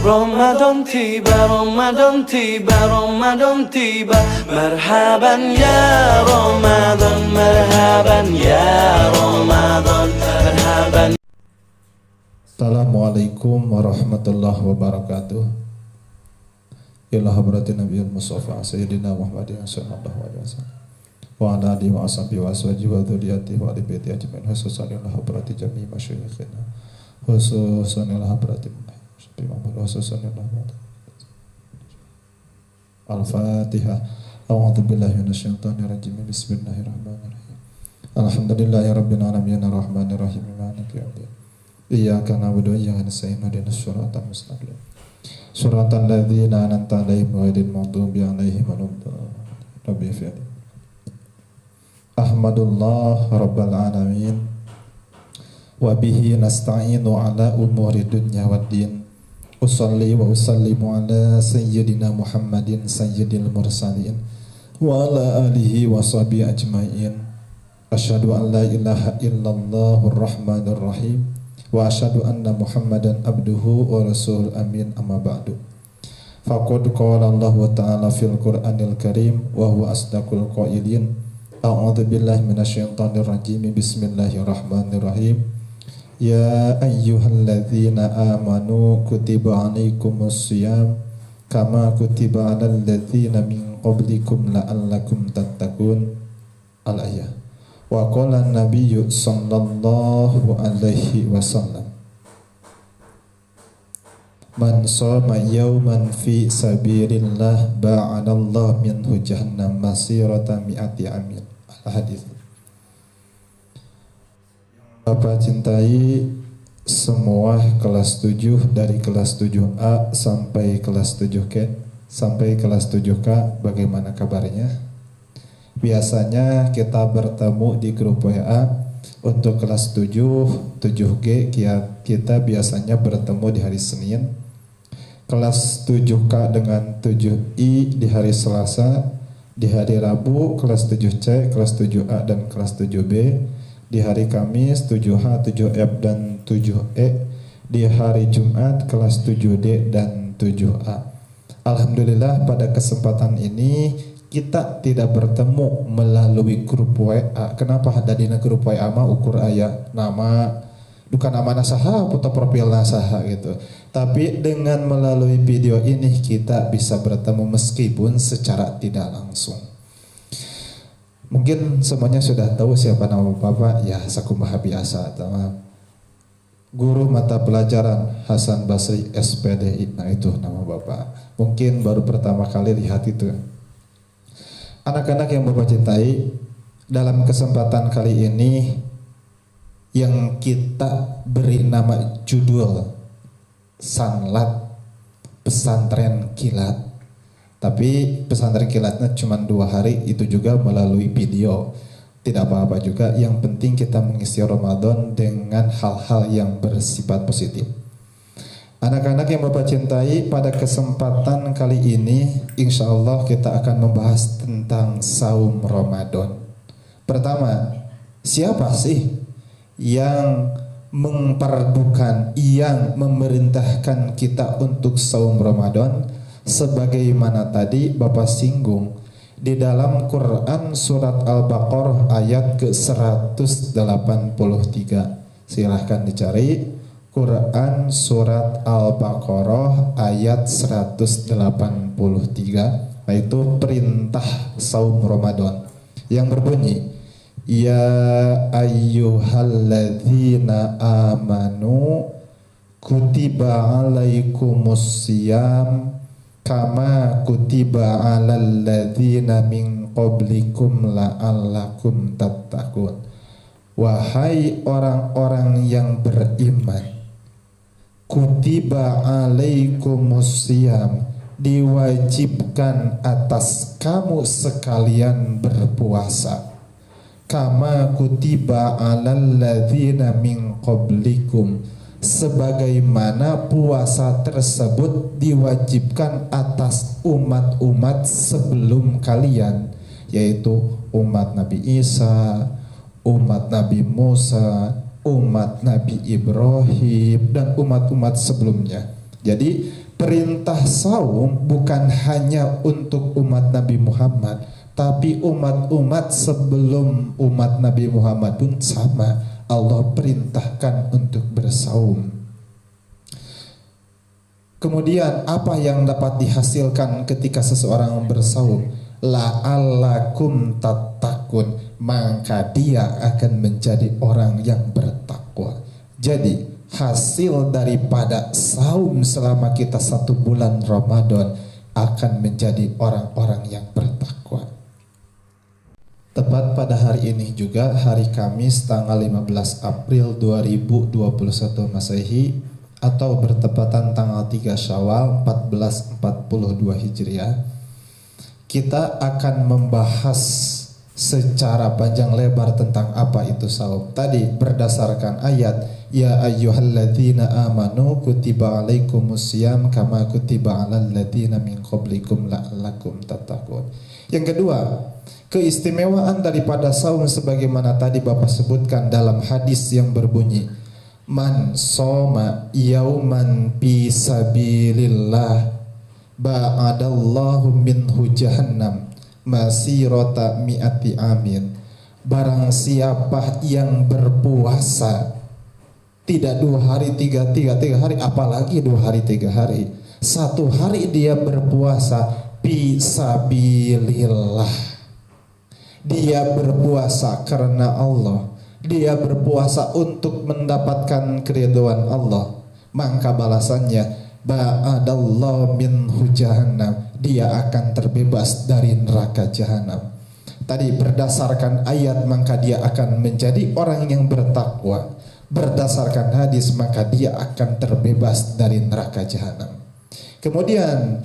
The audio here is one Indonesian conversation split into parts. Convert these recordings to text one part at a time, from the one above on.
Ramadan tiba, Ramadan tiba, Ramadan tiba. Marhaban ya Ramadan, marhaban ya Ramadan, marhaban. Assalamualaikum warahmatullahi wabarakatuh. Ila hadratin Nabiyil Mustafa Sayyidina Muhammadin sallallahu alaihi wasallam wa ala alihi wa ashabihi wa azwajihi wa dzurriyyatihi wa ali baiti ajmain, khususan ila hadrati jami' masyayikhina, khususan ila hadrati khususan ila hadrati Al-Fatihah. A'udzu billahi minasyaitonir rajim. Bismillahirrahmanirrahim. Alhamdulillahi rabbil alamin arrahmanir rahim maliki yaumiddin. Iyyaka na'budu wa iyyaka nasta'in ihdinas siratal mustaqim. Siratal ladzina an'amta 'alaihim ghairil maghdubi 'alaihim waladdallin. Ahmadullah rabbal alamin wa bihi nasta'inu ala umuri dunya waddin. Usalli wa usallimu ala sayyidina Muhammadin sayyidil mursalin wa ala alihi wa sahbihi ajmain. Asyhadu an la ilaha illallahur rahmanir rahim wa asyhadu anna Muhammadan abduhu wa rasul amin, amma ba'du. Faqad qala Allah ta'ala fil Qur'anil Karim wa huwa asdaqul qailin. A'udzu billahi minasyaitonir rajim. Bismillahirrahmanirrahim. Ya ayyuhalladzina amanu kutiba 'alaikumus shiyam kama kutiba 'alal ladzina min qablikum la'allakum tattaqun. Al-ayah. Wa qala an-nabiyyu sallallahu alaihi wasallam, man shoma yawman fi sabilillah ba'adallahu minhu jahannam masirata mi'ati amin. Al-hadits. Bapak cintai semua kelas 7 dari kelas 7A sampai kelas 7K sampai kelas 7K, bagaimana kabarnya? Biasanya kita bertemu di grup WA untuk kelas 7, 7G kita biasanya bertemu di hari Senin. Kelas 7K dengan 7I di hari Selasa. Di hari Rabu kelas 7C, kelas 7A dan kelas 7B. Di hari Kamis 7H, 7F dan 7E. Di hari Jumat kelas 7D dan 7A. Alhamdulillah pada kesempatan ini kita tidak bertemu melalui grup WA. Kenapa ada di grup WA mah ukur aya nama bukan nama nasaha atau profil nasaha gitu. Tapi dengan melalui video ini kita bisa bertemu meskipun secara tidak langsung. Mungkin semuanya sudah tahu siapa nama Bapak, ya sakumaha biasa teman. Guru mata pelajaran Hasan Basri SPD, nah itu nama Bapak. Mungkin baru pertama kali lihat itu. Anak-anak yang Bapak cintai, dalam kesempatan kali ini yang kita beri nama judul Sanlat Pesantren Kilat. Tapi pesantren kilatnya cuma 2 hari, itu juga melalui video. Tidak apa-apa juga, yang penting kita mengisi Ramadan dengan hal-hal yang bersifat positif. Anak-anak yang Bapak cintai, pada kesempatan kali ini insya Allah kita akan membahas tentang saum Ramadan. Pertama, siapa sih yang memperdukan, yang memerintahkan kita untuk saum Ramadan? Sebagaimana tadi Bapak singgung di dalam Quran surat Al-Baqarah ayat ke-183. Silahkan dicari Quran surat Al-Baqarah ayat 183, yaitu perintah saum Ramadan yang berbunyi, ya ayyuhalladzina amanu kutiba alaikumus shiyam kama kutiba 'alal ladzina min qablikum la'allakum tattaqun. Wahai orang-orang yang beriman, kutiba 'alaikumus shiyam, diwajibkan atas kamu sekalian berpuasa, kama kutiba 'alal ladzina min qablikum, sebagaimana puasa tersebut diwajibkan atas umat-umat sebelum kalian, yaitu umat Nabi Isa, umat Nabi Musa, umat Nabi Ibrahim, dan umat-umat sebelumnya. Jadi perintah saum bukan hanya untuk umat Nabi Muhammad, tapi umat-umat sebelum umat Nabi Muhammad pun sama. Allah perintahkan untuk bersaum. Kemudian apa yang dapat dihasilkan ketika seseorang bersaum? La'allakum tattaqun, maka dia akan menjadi orang yang bertakwa. Jadi hasil daripada saum selama kita 1 bulan Ramadan akan menjadi orang-orang yang bertakwa. Tepat pada hari ini juga, hari Kamis tanggal 15 April 2021 Masehi, atau bertepatan tanggal 3 Syawal 1442 Hijriah, kita akan membahas secara panjang lebar tentang apa itu saum. Tadi berdasarkan ayat, ya ayyuhalladzina amanu kutiba alaikumusiyam kama kutiba alal ladzina min qablikum la'allakum tattaqun. Yang kedua, keistimewaan daripada saum sebagaimana tadi Bapak sebutkan dalam hadis yang berbunyi, man soma yauman fi sabilillah ba'adallahu minhu jahannam masirata mi'ati amin. Barang siapa yang berpuasa tidak 2 hari 3 hari, apalagi 2 hari 3 hari, 1 hari dia berpuasa fi sabilillah, dia berpuasa karena Allah, dia berpuasa untuk mendapatkan keridhaan Allah, maka balasannya ba'adallahu minhu jahannam, dia akan terbebas dari neraka jahanam. Tadi berdasarkan ayat maka dia akan menjadi orang yang bertakwa. Berdasarkan hadis maka dia akan terbebas dari neraka jahanam. Kemudian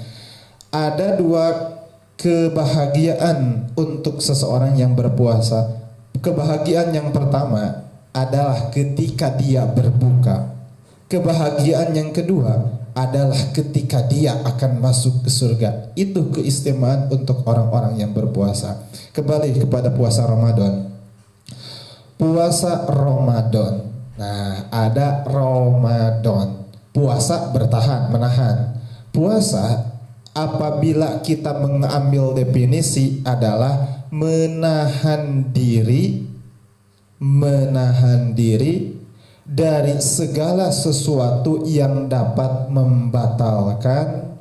ada 2 kebahagiaan untuk seseorang yang berpuasa. Kebahagiaan yang pertama adalah ketika dia berbuka. Kebahagiaan yang kedua adalah ketika dia akan masuk ke surga. Itu keistimewaan untuk orang-orang yang berpuasa. Kembali kepada puasa Ramadan. Puasa Ramadan. Nah, ada Ramadan. Puasa bertahan, menahan. Puasa apabila kita mengambil definisi adalah menahan diri dari segala sesuatu yang dapat membatalkan,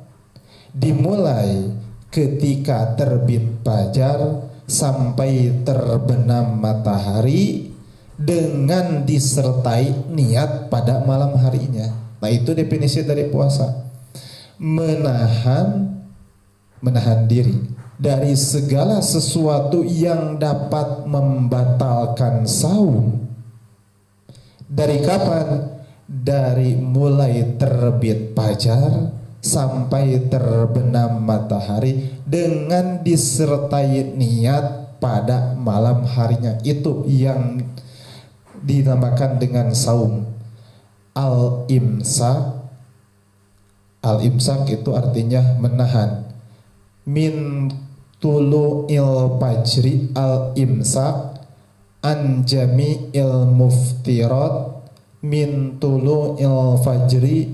dimulai ketika terbit fajar sampai terbenam matahari dengan disertai niat pada malam harinya. Nah, itu definisi dari puasa. Menahan diri dari segala sesuatu yang dapat membatalkan saum. Dari kapan? Dari mulai terbit fajar sampai terbenam matahari dengan disertai niat pada malam harinya. Itu yang dinamakan dengan saum. Al-imsak itu artinya menahan. Min tulu'il fajri al-imsak an jami'il muftirat min tulu'il fajri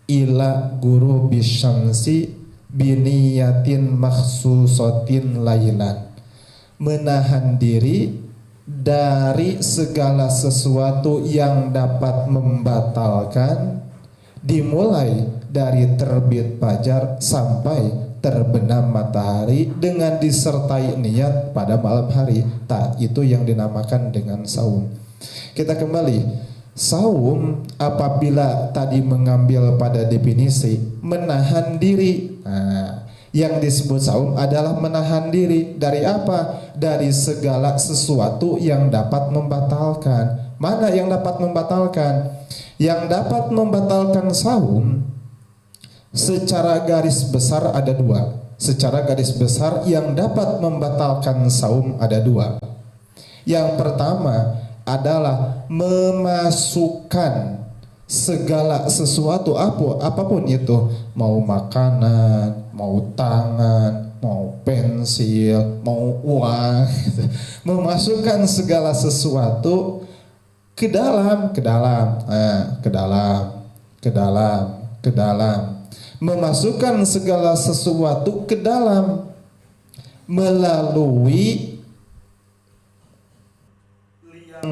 ila ghurubis syamsi biniyatin makhsusatin lailan. Menahan diri dari segala sesuatu yang dapat membatalkan, dimulai dari terbit fajar sampai terbenam matahari dengan disertai niat pada malam hari. Itu yang dinamakan dengan saum. Kita kembali. Saum apabila tadi mengambil pada definisi menahan diri. Nah, yang disebut saum adalah menahan diri dari apa? Dari segala sesuatu yang dapat membatalkan. Mana yang dapat membatalkan? Yang dapat membatalkan saum secara garis besar ada 2. Secara garis besar yang dapat membatalkan saum ada 2. Yang pertama adalah memasukkan segala sesuatu apapun itu, mau makanan, mau tangan, mau pensil, mau uang, memasukkan segala sesuatu ke dalam ke dalam. Memasukkan segala sesuatu ke dalam melalui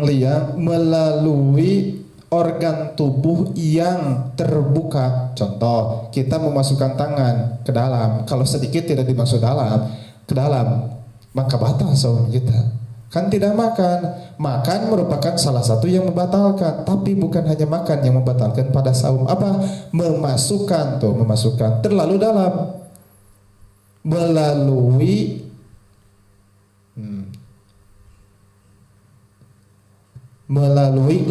liang, melalui organ tubuh yang terbuka. Contoh, kita memasukkan tangan ke dalam, kalau sedikit tidak dimasuk ke dalam, maka batal saum kita. Kan tidak makan. Makan merupakan salah satu yang membatalkan, tapi bukan hanya makan yang membatalkan pada saum. Apa? Memasukkan terlalu dalam melalui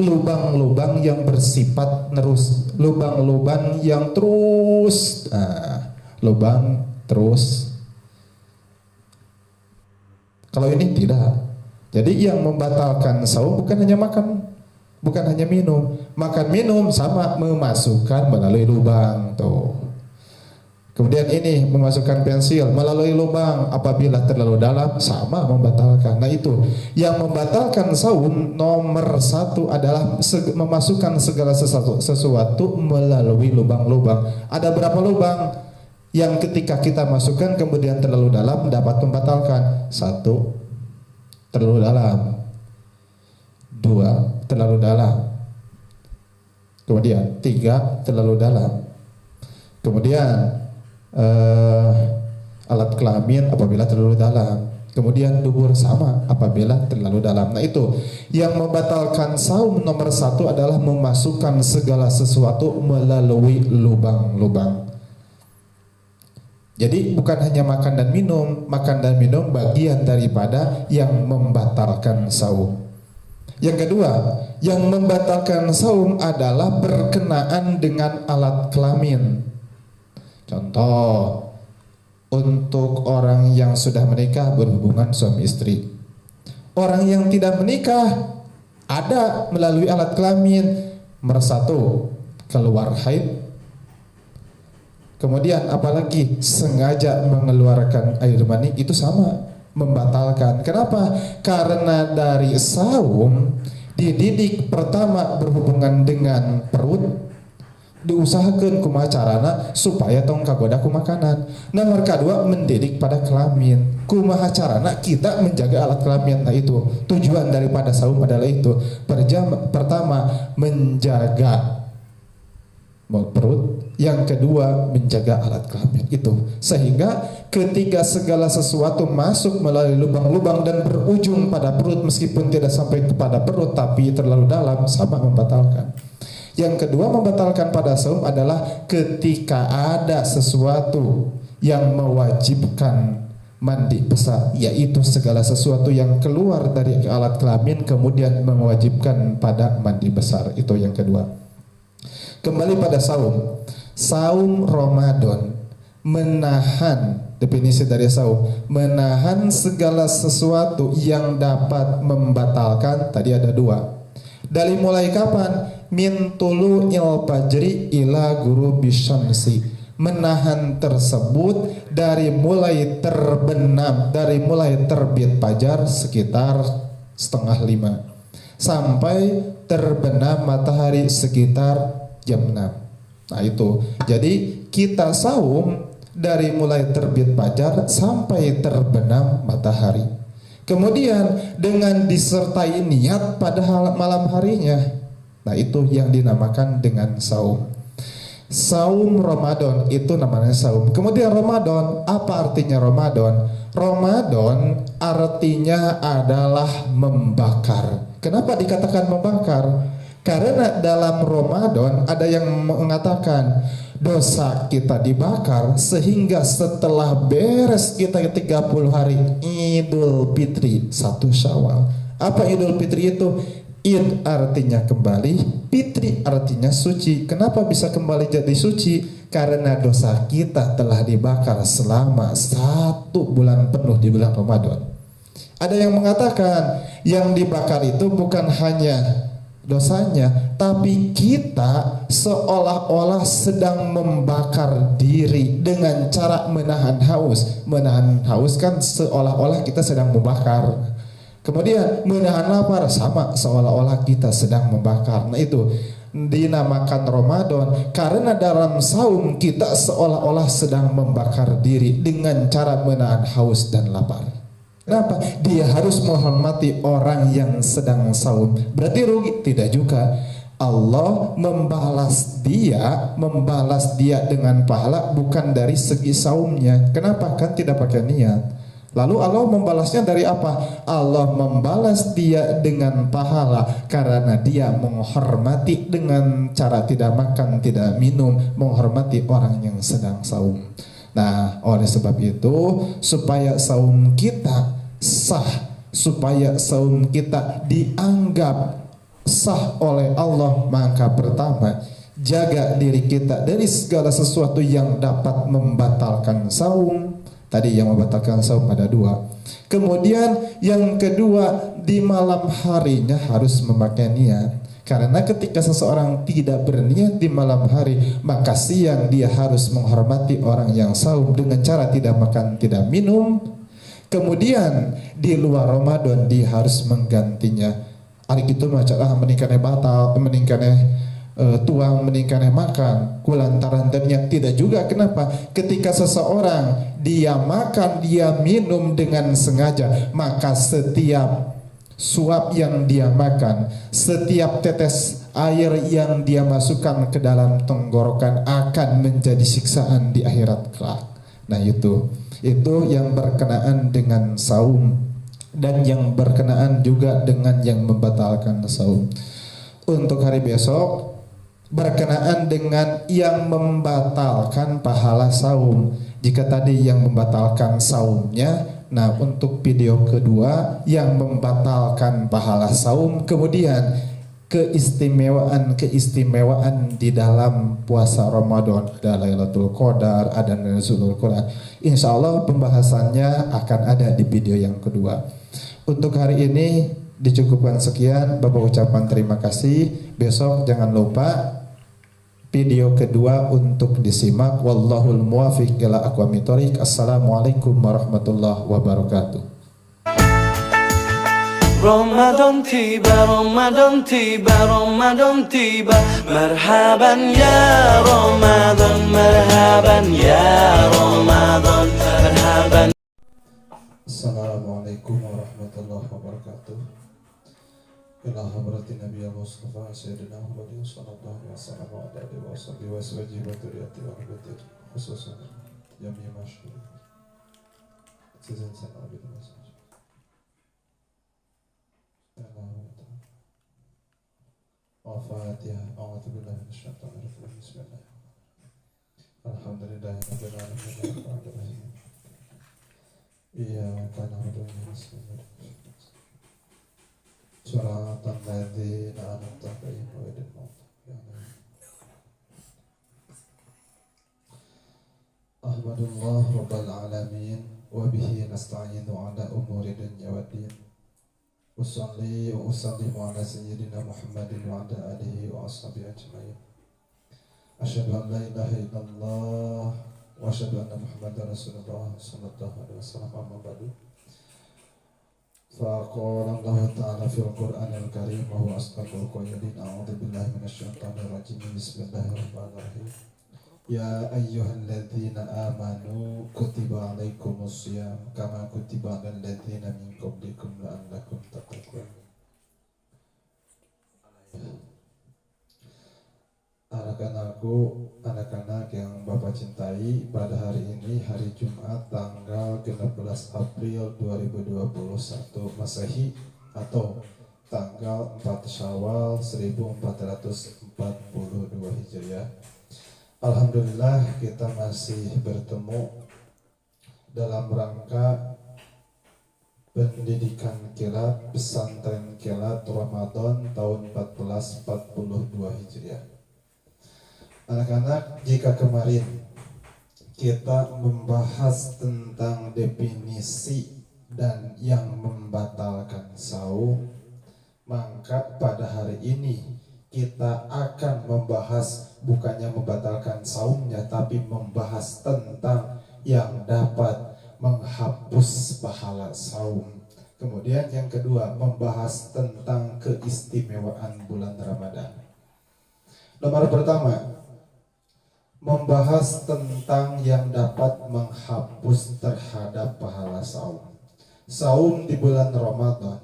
lubang-lubang yang bersifat lubang-lubang yang terus, lubang terus. Kalau ini tidak. Jadi yang membatalkan saum bukan hanya makan, bukan hanya minum. Makan minum sama memasukkan melalui lubang tuh. Kemudian ini memasukkan pensil melalui lubang apabila terlalu dalam sama membatalkan. Nah itu yang membatalkan saum nomor satu adalah memasukkan segala sesuatu melalui lubang-lubang. Ada berapa lubang yang ketika kita masukkan kemudian terlalu dalam dapat membatalkan? 1, terlalu dalam. 2, terlalu dalam. Kemudian 3, terlalu dalam. Kemudian alat kelamin apabila terlalu dalam. Kemudian dubur sama apabila terlalu dalam. Nah itu yang membatalkan saum nomor 1 adalah memasukkan segala sesuatu melalui lubang-lubang. Jadi bukan hanya makan dan minum bagian daripada yang membatalkan saum. Yang kedua, yang membatalkan saum adalah berkenaan dengan alat kelamin. Contoh, untuk orang yang sudah menikah berhubungan suami istri. Orang yang tidak menikah ada melalui alat kelamin. Nomor 1, keluar haid. Kemudian apalagi sengaja mengeluarkan air mani, itu sama membatalkan. Kenapa? Karena dari saum dididik pertama berhubungan dengan perut, diusahakan kumaha carana supaya tong kagoda ku makanan. Nomor kedua mendidik pada kelamin, kumaha carana kita menjaga alat kelamin. Nah itu tujuan daripada saum adalah itu. Pertama menjaga perut, yang kedua menjaga alat kelamin itu, sehingga ketika segala sesuatu masuk melalui lubang-lubang dan berujung pada perut, meskipun tidak sampai kepada perut tapi terlalu dalam, sama membatalkan. Yang kedua membatalkan pada saum adalah ketika ada sesuatu yang mewajibkan mandi besar, yaitu segala sesuatu yang keluar dari alat kelamin kemudian mewajibkan pada mandi besar. Itu yang kedua. Kembali pada saum. Saum Ramadan menahan, definisi dari saum, menahan segala sesuatu yang dapat membatalkan. Tadi ada 2. Dari mulai kapan? Min tulu'il fajri ila ghurubi syamsi. Menahan tersebut dari mulai terbenam, dari mulai terbit fajar sekitar 4:30 sampai terbenam matahari sekitar jam 6. Nah itu. Jadi kita saum dari mulai terbit fajar sampai terbenam matahari. Kemudian dengan disertai niat pada malam harinya. Nah itu yang dinamakan dengan saum. Saum Ramadan itu namanya saum. Kemudian Ramadan, apa artinya Ramadan? Ramadan artinya adalah membakar. Kenapa dikatakan membakar? Karena dalam Ramadan ada yang mengatakan dosa kita dibakar sehingga setelah beres kita 30 hari Idul Fitri 1 Syawal. Apa Idul Fitri itu? Id artinya kembali, Fitri artinya suci. Kenapa bisa kembali jadi suci? Karena dosa kita telah dibakar selama 1 bulan penuh di bulan Ramadan. Ada yang mengatakan yang dibakar itu bukan hanya dosanya, tapi kita seolah-olah sedang membakar diri dengan cara menahan haus. Menahan haus kan seolah-olah kita sedang membakar. Kemudian menahan lapar sama seolah-olah kita sedang membakar. Nah itu dinamakan Ramadan karena dalam saum kita seolah-olah sedang membakar diri dengan cara menahan haus dan lapar. Kenapa? Dia harus menghormati orang yang sedang saum. Berarti rugi? Tidak juga. Allah membalas dia dengan pahala bukan dari segi saumnya. Kenapa? Kan tidak pakai niat. Lalu Allah membalasnya dari apa? Allah membalas dia dengan pahala karena dia menghormati dengan cara tidak makan, tidak minum, menghormati orang yang sedang saum. Nah, oleh sebab itu supaya saum kita sah, supaya saum kita dianggap sah oleh Allah, maka pertama jaga diri kita dari segala sesuatu yang dapat membatalkan saum. Tadi yang membatalkan saum ada dua. Kemudian yang kedua, di malam harinya harus memakai niat. Karena ketika seseorang tidak berniat di malam hari, maka siang dia harus menghormati orang yang saum dengan cara tidak makan, tidak minum. Kemudian di luar Ramadan dia harus menggantinya. Hari itu macalah meningkatnya batal, meningkatnya tuang, meningkatnya makan kulantaran terniat. Tidak juga. Kenapa? Ketika seseorang dia makan, dia minum dengan sengaja, maka setiap suap yang dia makan, setiap tetes air yang dia masukkan ke dalam tenggorokan akan menjadi siksaan di akhirat kelak. Nah itu yang berkenaan dengan saum dan yang berkenaan juga dengan yang membatalkan saum. Untuk hari besok berkenaan dengan yang membatalkan pahala saum. Jika tadi yang membatalkan saumnya, nah untuk video kedua yang membatalkan pahala saum, kemudian keistimewaan di dalam puasa Ramadan, ada Lailatul Qadar, ada Nuzulul Quran. Insya Allah pembahasannya akan ada di video yang kedua. Untuk hari ini dicukupkan sekian. Bapak ucapan terima kasih. Besok jangan lupa video kedua untuk disimak. Wallahul muwafiq ila aqwamit thoriq. Assalamualaikum warahmatullahi wabarakatuh. Ramadan tiba, Ramadan tiba, Ramadan tiba. Marhaban ya Ramadan, marhaban ya Ramadan, marhaban. Assalamualaikum warahmatullahi wabarakatuh. Ila hadratin Nabi Mustafa Sayyidina Muhammad sallallahu alaihi wasallam wa ala alihi wa sahbihi wa dzurriyyati wa barakatuh. Khususan jami' masyhur. Sizin sana bi masjid. Al-Fatihah. A'udzu billahi minasyaitonir rajim. Bismillahirrahmanirrahim. Alhamdulillahirabbil alamin. Iyyaka na'budu wa iyyaka nasta'in. Shiratal ladzina an'amta 'alaihim ghairil maghdubi 'alaihim. Ahmadullah rabbal alamin wa bihi nasta'inu 'ala umuri dunya waddin. Usalli wa usallimu 'ala sayyidina Muhammadin wa 'ala alihi wa ashabihi ajma'in. Asyhadu an la ilaha illallah wa asyhadu anna Muhammadar Rasulullah sallallahu alaihi wasallam. Amma ba'du. Faqala Allah ta'ala fil Qur'anil Karim wa huwa asdaqul qailin. A'udzu billahi minasyaitonir rajim. Bismillahirrahmanirrahim. Ya ayyuhalladzina amanu kutiba alaikumus shiyam kama kutiba alal ladzina min qablikum la'allakum tattaqun. Anak-anak yang Bapak cintai, pada hari ini hari Jumat tanggal 16 April 2021 Masehi atau tanggal 4 Syawal 1442 Hijriah. Alhamdulillah kita masih bertemu dalam rangka pendidikan kilat pesantren kilat Ramadan tahun 1442 Hijriah. Anak-anak, jika kemarin kita membahas tentang definisi dan yang membatalkan saum, maka pada hari ini kita akan membahas bukannya membatalkan saumnya, tapi membahas tentang yang dapat menghapus pahala saum. Kemudian yang kedua, membahas tentang keistimewaan bulan Ramadan. Nomor pertama, membahas tentang yang dapat menghapus terhadap pahala saum. Saum di bulan Ramadan.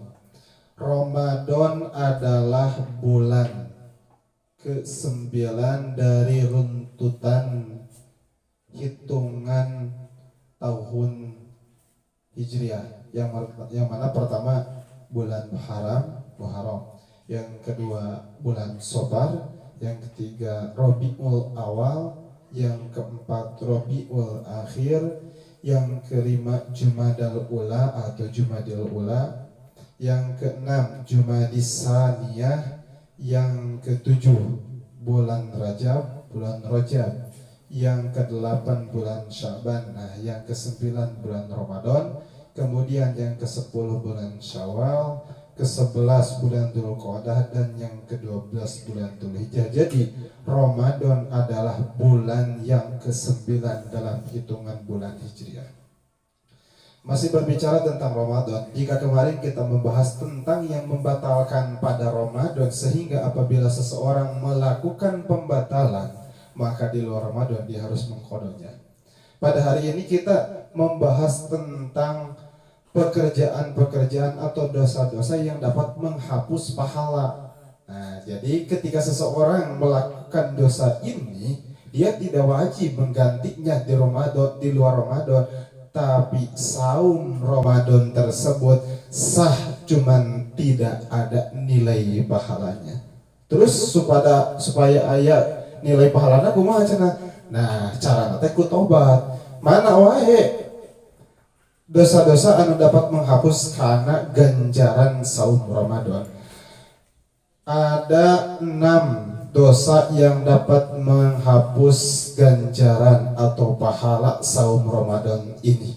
Ramadan adalah bulan ke-9 dari runtutan hitungan tahun Hijriah. Yang mana pertama bulan Muharram, yang kedua bulan Sobar, yang ketiga Rabiul Awal, yang keempat Rabiul Akhir, yang kelima Jumadal Ula atau Jumadil Ula, yang keenam Jumadis Saniyah, yang ketujuh bulan Rajab, yang kedelapan bulan Syaban, yang kesembilan bulan Ramadan, kemudian yang ke-10 bulan Syawal, ke-11 bulan Dzulqa'dah, dan yang ke-12 bulan Dzulhijjah. Jadi Ramadan adalah bulan yang ke-9 dalam hitungan bulan Hijriah. Masih berbicara tentang Ramadan, jika kemarin kita membahas tentang yang membatalkan pada Ramadan, sehingga apabila seseorang melakukan pembatalan, maka di luar Ramadan dia harus mengqadanya. Pada hari ini kita membahas tentang pekerjaan-pekerjaan atau dosa-dosa yang dapat menghapus pahala. Jadi ketika seseorang melakukan dosa ini, dia tidak wajib menggantinya di luar Ramadan, tapi saum Ramadan tersebut sah, cuman tidak ada nilai pahalanya. Terus supaya aya nilai pahalana kumaha cenah? Nah, carana teh ku tobat. Mana wae dosa-dosa anu dapat menghapus karena ganjaran saum Ramadan. Ada 6 dosa yang dapat menghapus ganjaran atau pahala saum Ramadan ini.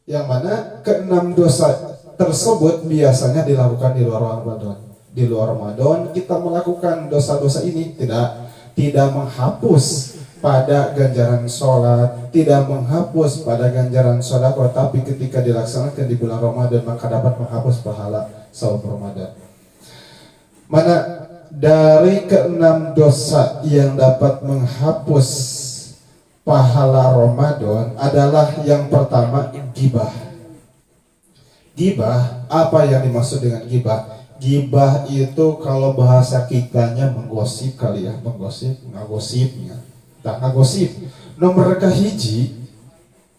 Yang mana ke-6 dosa tersebut biasanya dilakukan di luar Ramadan. Di luar Ramadan kita melakukan dosa-dosa ini tidak menghapus pada ganjaran sholat, tidak menghapus pada ganjaran sedekah, tapi ketika dilaksanakan di bulan Ramadan maka dapat menghapus pahala saum Ramadan. Mana dari ke-6 dosa yang dapat menghapus pahala Ramadan adalah yang pertama ghibah. Ghibah, apa yang dimaksud dengan ghibah? Ghibah itu kalau bahasa kitanya menggosip kali ya, ngagosipnya. Ngagosip. Nomor kahiji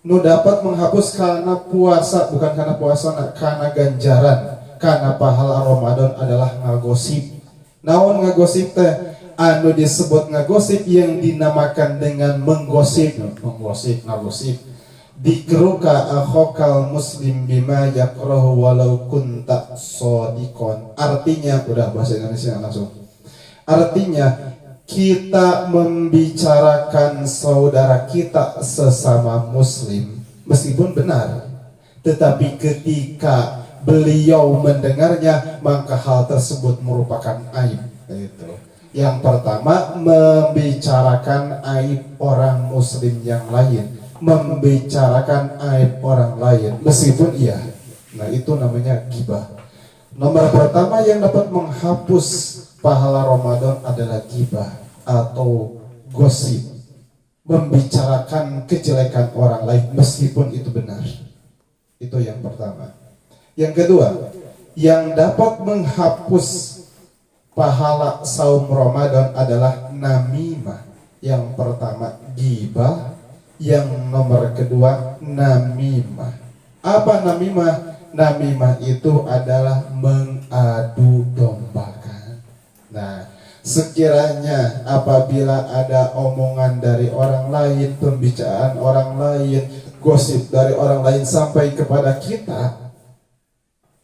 nu dapat menghapus karena puasa, bukan karena puasa, karena ganjaran, karena pahala Ramadan adalah ngagosip. Naon ngagosip teh? Anu disebut ngagosip yang dinamakan dengan menggosip, ngagosip. Dikruka akhokal muslim bima yakrahu walau kunta sodikon. Artinya, udah bahasa Indonesia langsung. Artinya, kita membicarakan saudara kita sesama muslim meskipun benar, tetapi ketika beliau mendengarnya maka hal tersebut merupakan aib. Itu. Yang pertama, membicarakan aib orang muslim yang lain, membicarakan aib orang lain meskipun iya. Nah, itu namanya ghibah. Nomor pertama yang dapat menghapus pahala Ramadan adalah ghibah atau gosip, membicarakan kejelekan orang lain meskipun itu benar. Itu yang pertama. Yang kedua, yang dapat menghapus pahala saum Ramadan adalah namimah. Yang pertama ghibah, yang nomor kedua namimah. Apa namimah? Namimah itu adalah mengadu dombakan. Nah, sekiranya apabila ada omongan dari orang lain, pembicaraan orang lain, gosip dari orang lain sampai kepada kita,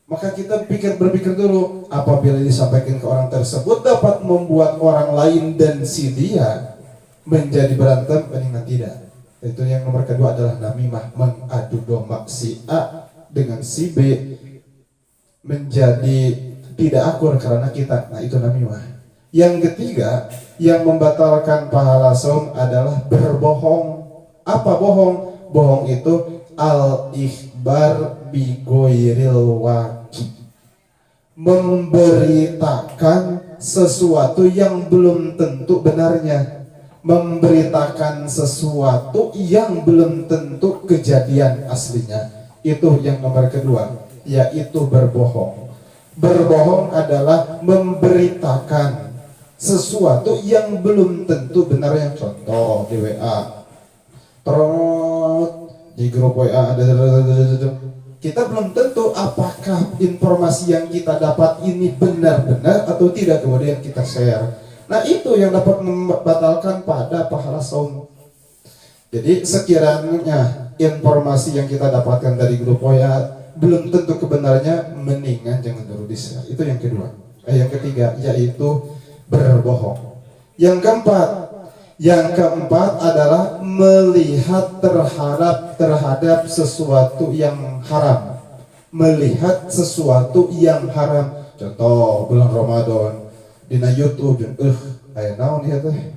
maka kita berpikir dulu, apabila disampaikan ke orang tersebut dapat membuat orang lain dan si dia menjadi berantem, mendingan tidak. Itu yang nomor kedua adalah namimah, mengadu domba si A dengan si B menjadi tidak akur karena kita. Nah, itu namimah. Yang ketiga yang membatalkan pahala saum adalah berbohong. Apa bohong? Bohong itu al-ikhbar bi ghairil waqi, memberitakan sesuatu yang belum tentu benarnya, memberitakan sesuatu yang belum tentu kejadian aslinya. Itu yang nomor kedua, yaitu berbohong. Berbohong adalah memberitakan sesuatu yang belum tentu benarnya. Contoh di WA, di grup WA ada, kita belum tentu apakah informasi yang kita dapat ini benar-benar atau tidak, kemudian kita share. Nah, itu yang dapat membatalkan pada pahala saum. Jadi sekiranya informasi yang kita dapatkan dari grup WA belum tentu kebenarannya, mendingan jangan dulu di-share. Itu yang kedua. Yang ketiga yaitu berbohong. Yang keempat adalah melihat terhadap sesuatu yang haram. Melihat sesuatu yang haram. Contoh bulan Ramadan dina YouTube, aya naon ieu teh.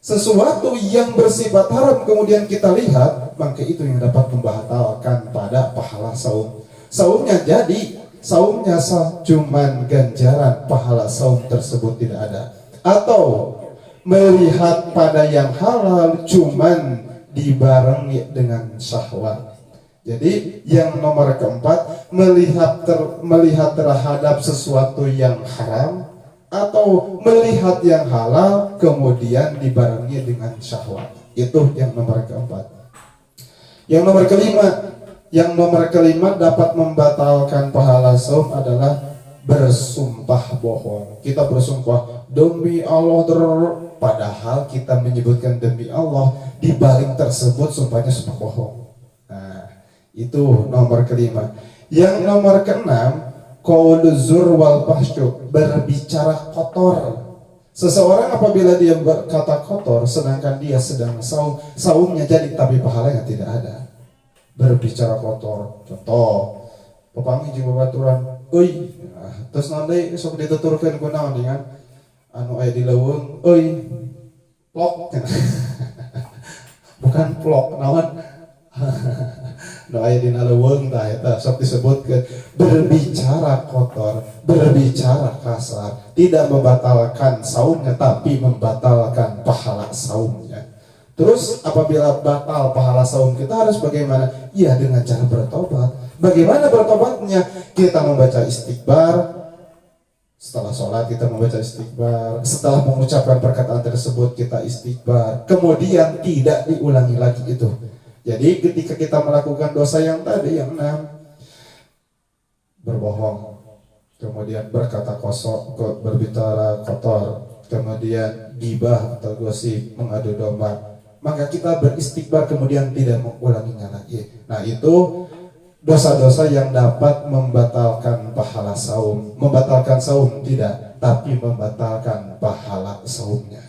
Sesuatu yang bersifat haram kemudian kita lihat, maka itu yang dapat membatalkan pada pahala saum. Saumnya jadi, saumnya cuman ganjaran, pahala saum tersebut tidak ada. Atau melihat pada yang halal cuman dibarengi dengan syahwat. Jadi yang nomor keempat, melihat terhadap sesuatu yang haram atau melihat yang halal kemudian dibarengi dengan syahwat. Itu yang nomor keempat. Yang nomor kelima dapat membatalkan pahala saum adalah bersumpah bohong. Kita bersumpah demi Allah, padahal kita menyebutkan demi Allah, di balik tersebut sumpahnya sumpah bohong. Nah, itu nomor kelima. Yang nomor keenam, qaulu zur wal fahsyu, berbicara kotor. Seseorang apabila dia berkata kotor sedangkan dia sedang saum, saumnya jadi tapi pahalanya tidak ada. Berbicara kotor. Contoh, pepangi jeung babaturan, euy, terus nanti sok dituturkeun ku naon dengan anu aya di leuweung, euy, plok. Bukan plok, naon? Nu aya dina leuweung tah eta sok disebutkeun. Berbicara kotor, berbicara kasar, tidak membatalkan saumnya tapi membatalkan pahala saumnya. Terus apabila batal pahala saum kita harus bagaimana? Ya dengan cara bertobat. Bagaimana bertobatnya? Kita membaca istighfar. Setelah sholat kita membaca istighfar. Setelah mengucapkan perkataan tersebut kita istighfar. Kemudian tidak diulangi lagi itu. Jadi ketika kita melakukan dosa yang tadi, yang 6, berbohong, kemudian berkata kosong, berbicara kotor, kemudian gibah atau gosip, mengadu domba, maka kita beristighfar kemudian tidak mengulanginya lagi. Nah, itu dosa-dosa yang dapat membatalkan pahala saum. Membatalkan saum tidak, tapi membatalkan pahala saumnya.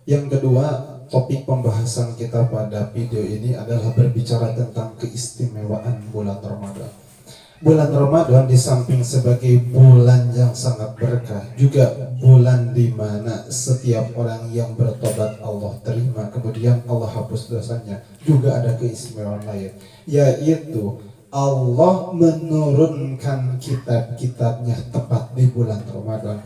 Yang kedua, topik pembahasan kita pada video ini adalah berbicara tentang keistimewaan bulan Ramadan. Bulan Ramadan di samping sebagai bulan yang sangat berkah, juga bulan di mana setiap orang yang bertobat Allah terima, kemudian Allah hapus dosanya. Juga ada keistimewaan lain, yaitu Allah menurunkan kitab-kitabnya tepat di bulan Ramadan.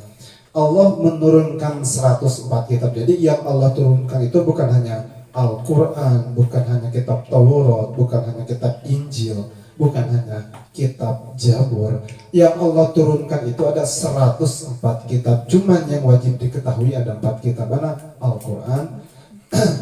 Allah menurunkan 104 kitab. Jadi yang Allah turunkan itu bukan hanya Al-Quran, bukan hanya kitab Taurat, bukan hanya kitab Injil, bukan hanya kitab Jabur. Yang Allah turunkan itu ada 104 kitab. Cuman yang wajib diketahui ada 4 kitab. Mana? Al-Quran,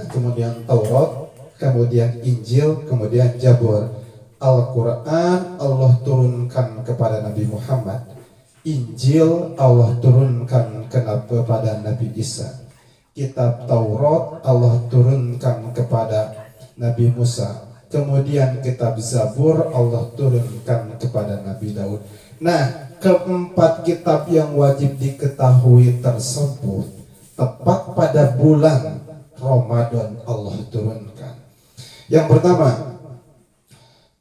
kemudian Taurat, kemudian Injil, kemudian Jabur. Al-Quran Allah turunkan kepada Nabi Muhammad. Injil Allah turunkan kepada Nabi Isa. Kitab Taurat Allah turunkan kepada Nabi Musa. Kemudian kitab Zabur Allah turunkan kepada Nabi Daud. Nah, keempat kitab yang wajib diketahui tersebut tepat pada bulan Ramadan Allah turunkan. Yang pertama,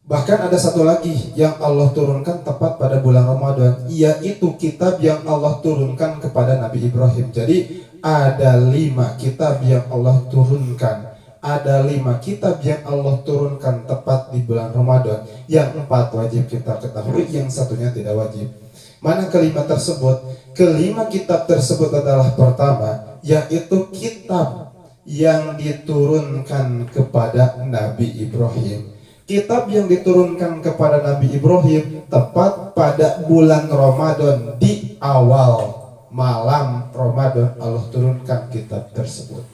bahkan ada satu lagi yang Allah turunkan tepat pada bulan Ramadan, yaitu kitab yang Allah turunkan kepada Nabi Ibrahim. Jadi ada 5 kitab yang Allah turunkan. Ada 5 kitab yang Allah turunkan tepat di bulan Ramadan. Yang 4 wajib kita ketahui, yang satunya tidak wajib. Mana kelima tersebut? Kelima kitab tersebut adalah pertama, yaitu kitab yang diturunkan kepada Nabi Ibrahim. Kitab yang diturunkan kepada Nabi Ibrahim tepat pada bulan Ramadan, di awal malam Ramadan Allah turunkan kitab tersebut.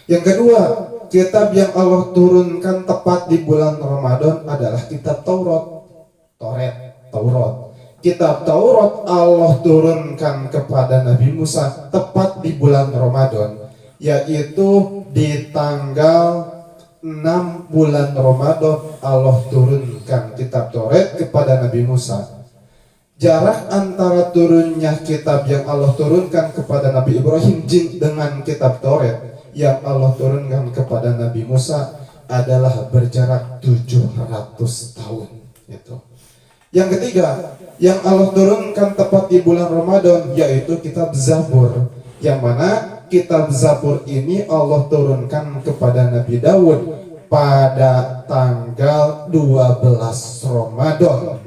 Yang kedua, kitab yang Allah turunkan tepat di bulan Ramadan adalah kitab Taurat. Kitab Taurat Allah turunkan kepada Nabi Musa tepat di bulan Ramadan, yaitu di tanggal 6 bulan Ramadan Allah turunkan kitab Taurat kepada Nabi Musa. Jarak antara turunnya kitab yang Allah turunkan kepada Nabi Ibrahim dengan kitab Taurat yang Allah turunkan kepada Nabi Musa adalah berjarak 700 tahun. Itu. Yang ketiga, yang Allah turunkan tepat di bulan Ramadan yaitu kitab Zabur, yang mana kitab Zabur ini Allah turunkan kepada Nabi Daud pada tanggal 12 Ramadan.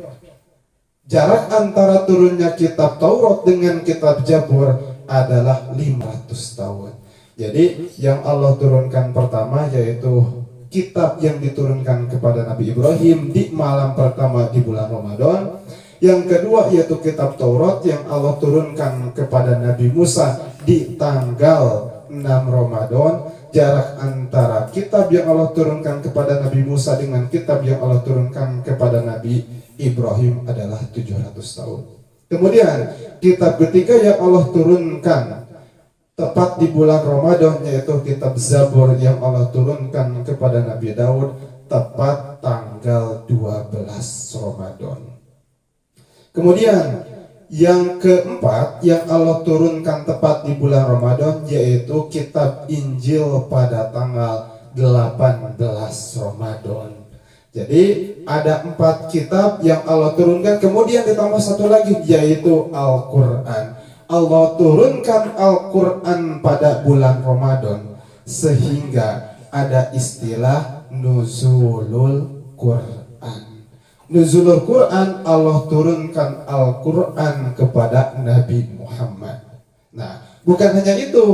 Jarak antara turunnya kitab Taurat dengan kitab Zabur adalah 500 tahun. Jadi yang Allah turunkan pertama yaitu kitab yang diturunkan kepada Nabi Ibrahim di malam pertama di bulan Ramadan. Yang kedua yaitu kitab Taurat yang Allah turunkan kepada Nabi Musa di tanggal 6 Ramadan. Jarak antara kitab yang Allah turunkan kepada Nabi Musa dengan kitab yang Allah turunkan kepada Nabi Ibrahim adalah 700 tahun. Kemudian kitab ketiga yang Allah turunkan tepat di bulan Ramadan yaitu kitab Zabur yang Allah turunkan kepada Nabi Daud tepat tanggal 12 Ramadan. Kemudian yang keempat yang Allah turunkan tepat di bulan Ramadan yaitu kitab Injil pada tanggal 18 Ramadan. Jadi ada 4 kitab yang Allah turunkan, kemudian ditambah satu lagi yaitu Al-Quran. Allah turunkan Al-Quran pada bulan Ramadan sehingga ada istilah Nuzulul Quran. Nuzulul Quran, Allah turunkan Al-Quran kepada Nabi Muhammad. Nah, bukan hanya itu,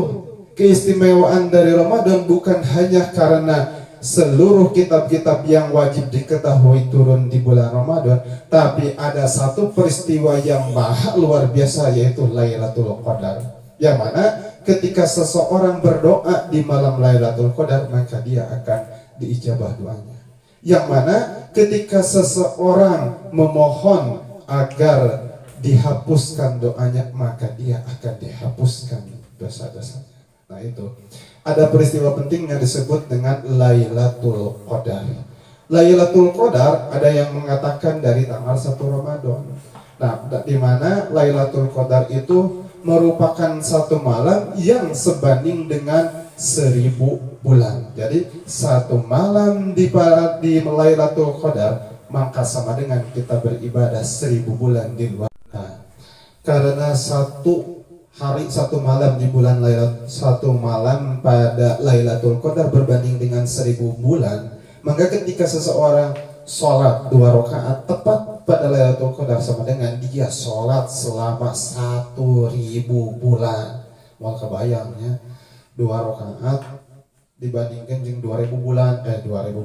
keistimewaan dari Ramadan bukan hanya karena seluruh kitab-kitab yang wajib diketahui turun di bulan Ramadan, tapi ada satu peristiwa yang maha luar biasa yaitu Lailatul Qadar, yang mana ketika seseorang berdoa di malam Lailatul Qadar maka dia akan diijabah doanya. Yang mana ketika seseorang memohon agar dihapuskan doanya maka dia akan dihapuskan dosa-dosanya. Nah itu ada peristiwa penting yang disebut dengan Lailatul Qadar. Lailatul Qadar ada yang mengatakan dari tanggal 1 Ramadan. Nah, di mana Lailatul Qadar itu merupakan satu malam yang sebanding dengan 1000 bulan. Jadi satu malam di Lailatul Qadar maka sama dengan kita beribadah 1000 bulan di luar. Nah, karena satu malam di bulan satu malam pada Lailatul Qadar berbanding dengan 1000 bulan, maka ketika seseorang sholat 2 rakaat tepat pada Lailatul Qadar sama dengan dia sholat selama 1000 bulan. Mau kebayangnya 2 rakaat dibandingkan dengan 1000 bulan 1000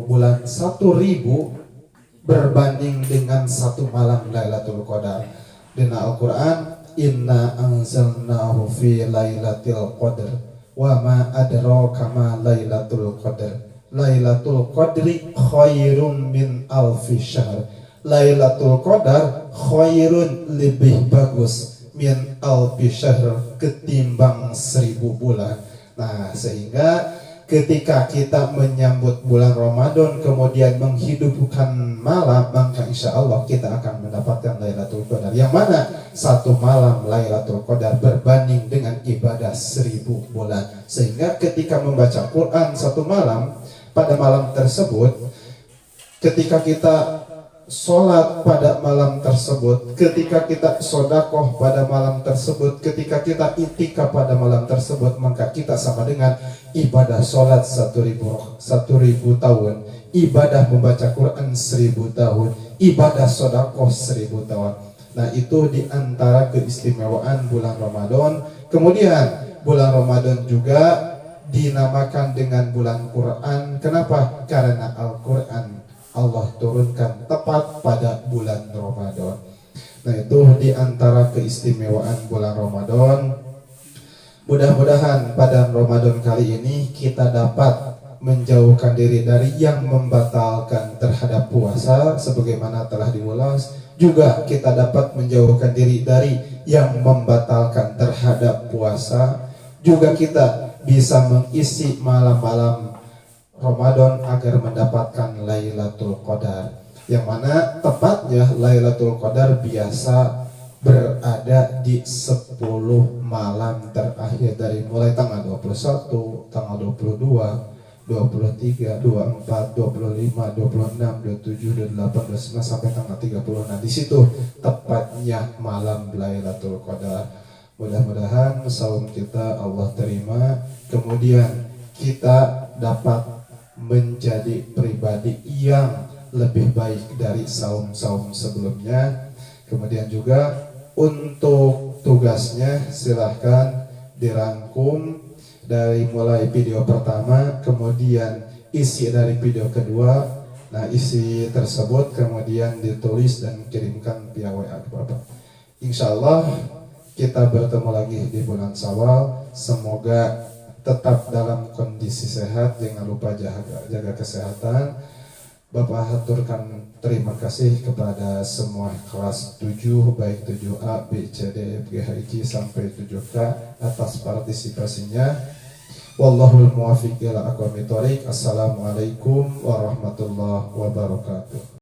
bulan 1000 berbanding dengan satu malam Lailatul Qadar. Dina Al-Quran, Inna anzalnahu fi lailatul qadr wa ma adraka ma lailatul qadr. Lailatul qadri khairun min alfi syahr. Lailatul qadar khairun lebih bagus min alfi syahr ketimbang 1000 bulan. Nah, sehingga ketika kita menyambut bulan Ramadan kemudian menghidupkan malam, maka insya Allah kita akan mendapatkan Lailatul Qadar, yang mana satu malam Lailatul Qadar berbanding dengan ibadah 1000 bulan. Sehingga ketika membaca Quran satu malam, pada malam tersebut, ketika kita sholat pada malam tersebut, ketika kita sodakoh pada malam tersebut, ketika kita itikaf pada malam tersebut, maka kita sama dengan ibadah sholat 1000 tahun, ibadah membaca Quran 1000 tahun, ibadah sodakoh 1000 tahun. Nah, itu di antara keistimewaan bulan Ramadan. Kemudian bulan Ramadan juga dinamakan dengan bulan Quran. Kenapa? Karena Al-Quran Allah turunkan tepat pada bulan Ramadan. Nah, itu di antara keistimewaan bulan Ramadan. Mudah-mudahan pada Ramadan kali ini kita dapat menjauhkan diri dari yang membatalkan terhadap puasa sebagaimana telah diulas. Juga kita dapat menjauhkan diri dari yang membatalkan terhadap puasa. Juga kita bisa mengisi malam-malam Ramadan agar mendapatkan Lailatul Qadar, yang mana tepatnya Lailatul Qadar biasa berada di 10 malam terakhir dari mulai tanggal 21, tanggal 22, 23, 24, 25, 26, 27, 28, 29 sampai tanggal 30. Nah, di situ tepatnya malam Lailatul Qadar. Mudah-mudahan saum kita Allah terima, kemudian kita dapat menjadi pribadi yang lebih baik dari saum-saum sebelumnya. Kemudian juga untuk tugasnya silahkan dirangkum dari mulai video pertama, kemudian isi dari video kedua. Nah, isi tersebut kemudian ditulis dan kirimkan via WA Bapak. Insya Allah kita bertemu lagi di bulan Syawal. Semoga tetap dalam kondisi sehat, jangan lupa jaga kesehatan. Bapak haturkan terima kasih kepada semua kelas 7, baik 7A, B, C, D, F, G, H, I, J sampai 7K atas partisipasinya. Wallahul muwaffiq ila aqwamit thoriq. Assalamualaikum warahmatullahi wabarakatuh.